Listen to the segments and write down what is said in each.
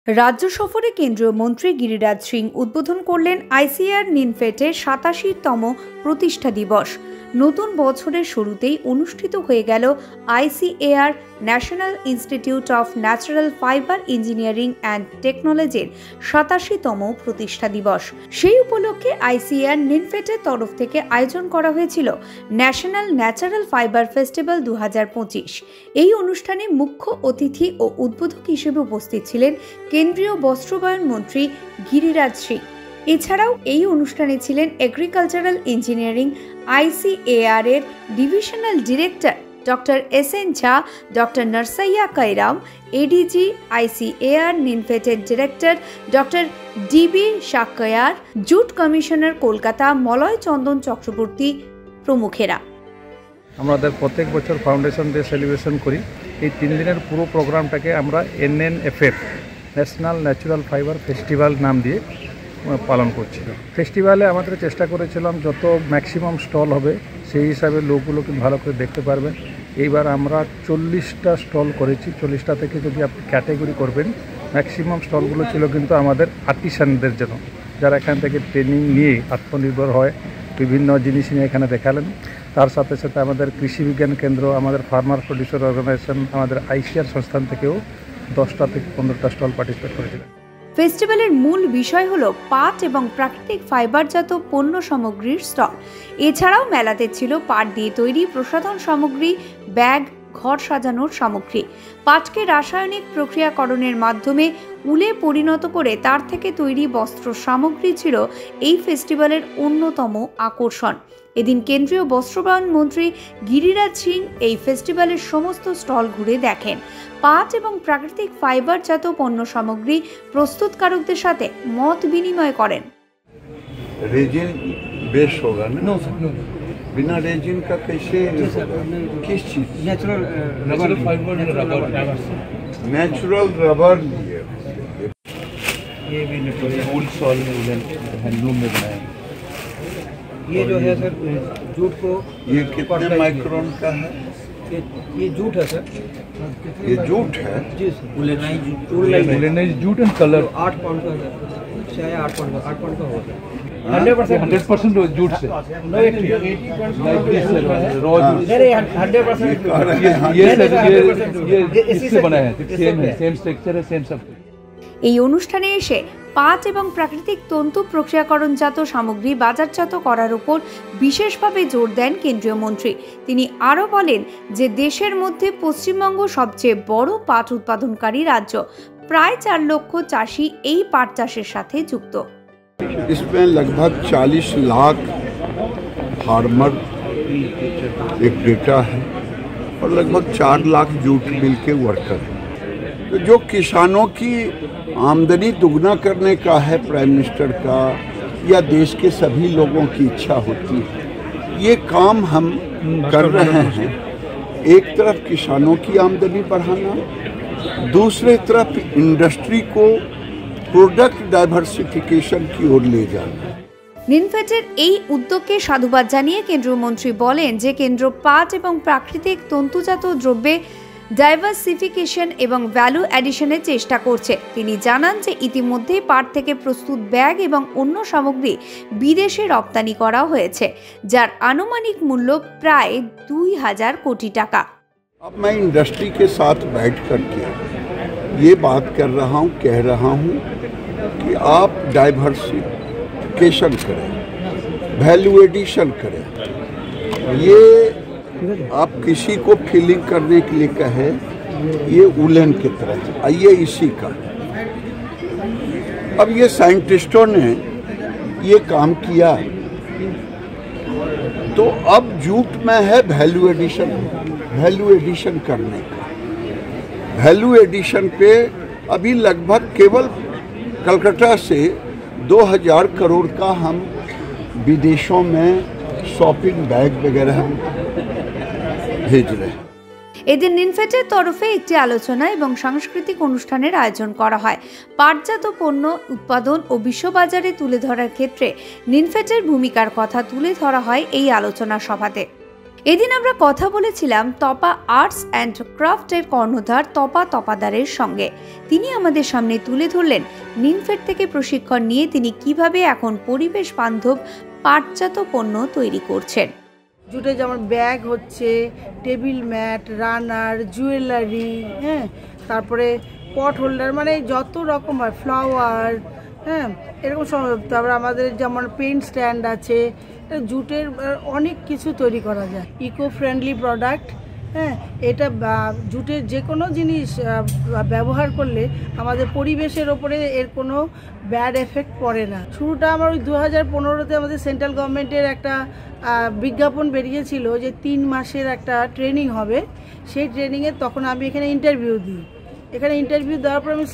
রাজ্য সফরে কেন্দ্রীয় মন্ত্রী গিরিরাজ সিং উদ্বোধন করলেন আইসিএআর নিনফেটের ৮৭তম প্রতিষ্ঠা দিবস। নতুন বছরের শুরুতেই অনুষ্ঠিত হয়ে গেল ICAR national institute of natural fibre engineering and টেকনোলজির ৮৭তম প্রতিষ্ঠা দিবস। সেই উপলক্ষে আইসিএআর নিনফেটের তরফ থেকে আয়োজন করা হয়েছিল ন্যাশনাল ন্যাচারাল ফাইবার ফেস্টিভ্যাল ২০২৫। এই অনুষ্ঠানে মুখ্য অতিথি ও উদ্বোধক হিসেবে উপস্থিত ছিলেন কেন্দ্রীয় বস্ত্রবয়ন মন্ত্রী গিরিরাজ সিং। এছাড়াও এই অনুষ্ঠানে ছিলেন এগ্রিকালচারাল ইঞ্জিনিয়ারিং আইসিএআর এর divisional director doctor S N. Jha, doctor Narsaiah Kairam, ADG ICAR নিনফেটের ডিরেক্টর ডক্টর ডিবি শাক্কয়ার, জুট কমিশনার কলকাতা মলয় চন্দন চক্রবর্তী প্রমুখেরা। আমাদের প্রত্যেক বছর ফাউন্ডেশন ডে সেলিব্রেশন করি। এই 3 দিনের পুরো প্রোগ্রামটাকে আমরা এনএনএফএফ ন্যাশনাল ন্যাচারাল ফাইবার ফেস্টিভ্যাল নাম দিয়ে পালন করছি। ফেস্টিভ্যালে আমাদের চেষ্টা করেছিলাম যত ম্যাক্সিমাম স্টল হবে সেই হিসাবে লোকগুলোকে ভালো করে দেখতে পারবেন। এইবার আমরা 40টা স্টল করেছি। 40টা থেকে যদি আপনি ক্যাটেগরি করবেন, ম্যাক্সিমাম স্টলগুলো ছিল কিন্তু আমাদের আর্টিসানদের জন্য, যারা এখান থেকে ট্রেনিং নিয়ে আত্মনির্ভর হয়, বিভিন্ন জিনিস নিয়ে এখানে দেখালেন। তার সাথে সাথে আমাদের কৃষি বিজ্ঞান কেন্দ্র, আমাদের ফার্মার প্রডিউসার অর্গানাইজেশন, আমাদের আইসিআর সংস্থান থেকেও 10টা থেকে 15টা স্টল পার্টিসিপেট করেছিলেন। ফেস্টিভ্যালের মূল বিষয় হলো পাট এবং প্রাকৃতিক ফাইবারজাত পণ্য সামগ্রীর স্টল। এছাড়াও মেলাতে ছিল পাট দিয়ে তৈরি প্রসাধন সামগ্রী, ব্যাগ, ঘর সাজানোর সামগ্রী। পাটকে রাসায়নিক প্রক্রিয়াকরণের মাধ্যমে উলে পরিণত করে তার থেকে তৈরি বস্ত্র সামগ্রী ছিল এই ফেস্টিভ্যালের অন্যতম আকর্ষণ। এদিন কেন্দ্রীয় বস্ত্রবয়ন মন্ত্রী গিরিরাজ সিং এই ফেস্টিভ্যালের সমস্ত স্টল ঘুরে দেখেন। পাট এবং প্রাকৃতিক ফাইবারজাত পণ্য সামগ্রী প্রস্তুতকারকদের সাথে মত বিনিময় করেন। रेजिन बेस होगा ना? No sir, no. बिना रेजिन का कैसे? किस चीज? Natural fibre rubber. Natural rubber. ये भी फूल सॉल में हैंडलूम में बनाए। ये जो है सर जूट को, ये कितने माइक्रोन का है? ये जूट है सर। ये जूट है जी sir. Woollenised jute and colour 8 pound का है, चाहे 8 पाउंड का होगा। 100% जूट से, लाइक दिस रॉ जूट। 100% ये इससे बना है, सेम है, सेम स्ट्रक्चर है, सेम सब। এই অনুষ্ঠানে এসে পাট এবং প্রাকৃতিক তন্তু প্রক্রিয়াকরণজাত সামগ্রী বাজারজাত করার উপর বিশেষভাবে জোর দেন কেন্দ্রীয় মন্ত্রী। তিনি আরও বলেন যে দেশের মধ্যে পশ্চিমবঙ্গ সবচেয়ে বড় পাট উৎপাদনকারী রাজ্য। প্রায় 4 লক্ষ চাষি এই পাট চাষের সাথে যুক্ত। इसमें लगभग 40 लाख फार्मर एक डेटा है और लगभग 4 लाख जूट मिल के वर्कर है। तो जो किसानों की आमदनी दुगना करने का है प्राइम मिनिस्टर का या देश के सभी लोगों की इच्छा होती है, ये काम हम कर रहे हैं। एक तरफ किसानों की आमदनी बढ़ाना, दूसरी तरफ इंडस्ट्री को प्रोडक्ट डाइवर्सिफिकेशन की ओर ले जाना। নিনফেটের এই উদ্যোগকে সাধুবাদ জানিয়ে কেন্দ্রীয় মন্ত্রী বলেন যে কেন্দ্র পাট এবং প্রাকৃতিক তন্তুজাত দ্রব্যে ডাইভার্সিফিকেশন এবং ভ্যালু অ্যাডিশনের চেষ্টা করছে। তিনি জানান যে ইতিমধ্যেই পাট থেকে প্রস্তুত ব্যাগ এবং অন্য সামগ্রী বিদেশে রপ্তানি করা হয়েছে, যার আনুমানিক মূল্য প্রায় 2000 কোটি টাকা। अब मैं इंडस्ट्री के साथ बैठ करके ये बात कर रहा हूँ, कह रहा हूँ कि आप डाइवर्सिफिकेशन करें, वैल्यू एडिशन करें। ये आप किसी को फीलिंग करने के लिए कहे ये उलन की तरह, आइए इसी का। अब ये साइंटिस्टों ने ये काम किया, तो अब जूट में है वैल्यू एडिशन करने का। वैल्यू एडिशन पे अभी लगभग केवल कलकत्ता से 2000 करोड़ का हम विदेशों में शॉपिंग बैग वगैरह हम भेज रहे हैं। এদিন নিনফেটের তরফে একটি আলোচনা এবং সাংস্কৃতিক অনুষ্ঠানের আয়োজন করা হয়। পাটজাত পণ্য উৎপাদন ও বিশ্ববাজারে তুলে ধরার ক্ষেত্রে নিনফেটের ভূমিকার কথা তুলে ধরা হয় এই আলোচনা সভাতে। এদিন আমরা কথা বলেছিলাম তপা আর্টস অ্যান্ড ক্রাফটের কর্ণধার তপা তপাদারের সঙ্গে। তিনি আমাদের সামনে তুলে ধরলেন নিনফেড থেকে প্রশিক্ষণ নিয়ে তিনি কিভাবে এখন পরিবেশ বান্ধব পাটজাত পণ্য তৈরি করছেন। জুটে যেমন ব্যাগ হচ্ছে, টেবিল ম্যাট, রানার, জুয়েলারি, হ্যাঁ, তারপরে পট হোল্ডার, মানে যত রকম হয়, ফ্লাওয়ার, হ্যাঁ, এরকম সব। তারপরে আমাদের যেমন পেন স্ট্যান্ড আছে, জুটের অনেক কিছু তৈরি করা যায়। ইকো ফ্রেন্ডলি প্রোডাক্ট, হ্যাঁ, এটা জুটের যে কোনো জিনিস ব্যবহার করলে আমাদের পরিবেশের ওপরে এর কোনো ব্যাড এফেক্ট পড়ে না। শুরুটা আমার ওই 2015-তে আমাদের সেন্ট্রাল গভর্নমেন্টের একটা বিজ্ঞাপন বেরিয়েছিল যে 3 মাসের একটা ট্রেনিং হবে। সেই ট্রেনিংয়ে তখন আমি এখানে ইন্টারভিউ দিই। এখানে ইন্টারভিউ দেওয়ার পর আমি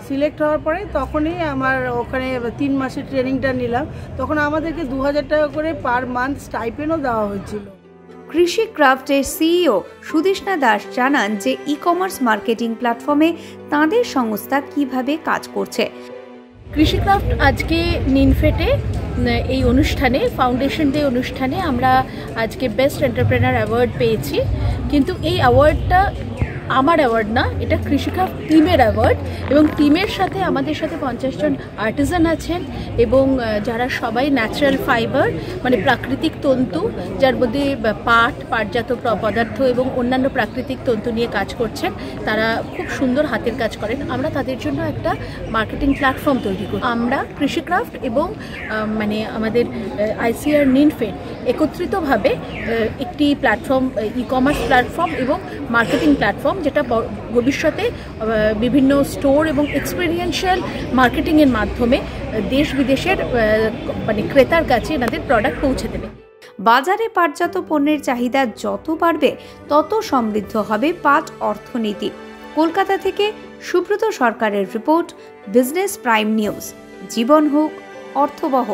সিলেক্ট হওয়ার পরে তখনই আমার ওখানে 3 মাসের ট্রেনিংটা নিলাম। তখন আমাদেরকে 2000 টাকা করে পার মান্থ স্টাইপেন্ডও দেওয়া হয়েছিল। কৃষি ক্রাফটের সিইও সুদেষ্ণা দাস জানান যে ই কমার্স মার্কেটিং প্ল্যাটফর্মে তাঁদের সংস্থা কিভাবে কাজ করছে। কৃষি ক্রাফট আজকে নিনফেটে এই অনুষ্ঠানে, ফাউন্ডেশন ডে অনুষ্ঠানে আমরা আজকে বেস্ট এন্টারপ্রেনার অ্যাওয়ার্ড পেয়েছি। কিন্তু এই অ্যাওয়ার্ডটা আমার অ্যাওয়ার্ড না, এটা কৃষিক্রাফট টিমের অ্যাওয়ার্ড, এবং টিমের সাথে আমাদের সাথে 50 জন আর্টিজান আছেন এবং যারা সবাই ন্যাচারাল ফাইবার, মানে প্রাকৃতিক তন্তু, যার মধ্যে পাটজাত পদার্থ এবং অন্যান্য প্রাকৃতিক তন্তু নিয়ে কাজ করছেন। তারা খুব সুন্দর হাতের কাজ করেন। আমরা তাদের জন্য একটা মার্কেটিং প্ল্যাটফর্ম তৈরি করি। আমরা কৃষিক্রাফট এবং মানে আমাদের ICAR নিনফেড একত্রিতভাবে একটি প্ল্যাটফর্ম, ই কমার্স প্ল্যাটফর্ম এবং মার্কেটিং প্ল্যাটফর্ম, যেটা ভবিষ্যতে বিভিন্ন স্টোর এবং এক্সপেরিয়েন্সিয়াল মার্কেটিংয়ের মাধ্যমে দেশ বিদেশের মানে ক্রেতার কাছে এনাদের প্রোডাক্ট পৌঁছে দেবে। বাজারে পাটজাত পণ্যের চাহিদা যত বাড়বে তত সমৃদ্ধ হবে পাট অর্থনীতি। কলকাতা থেকে সুব্রত সরকারের রিপোর্ট, বিজনেস প্রাইম নিউজ। জীবন হোক অর্থবহ।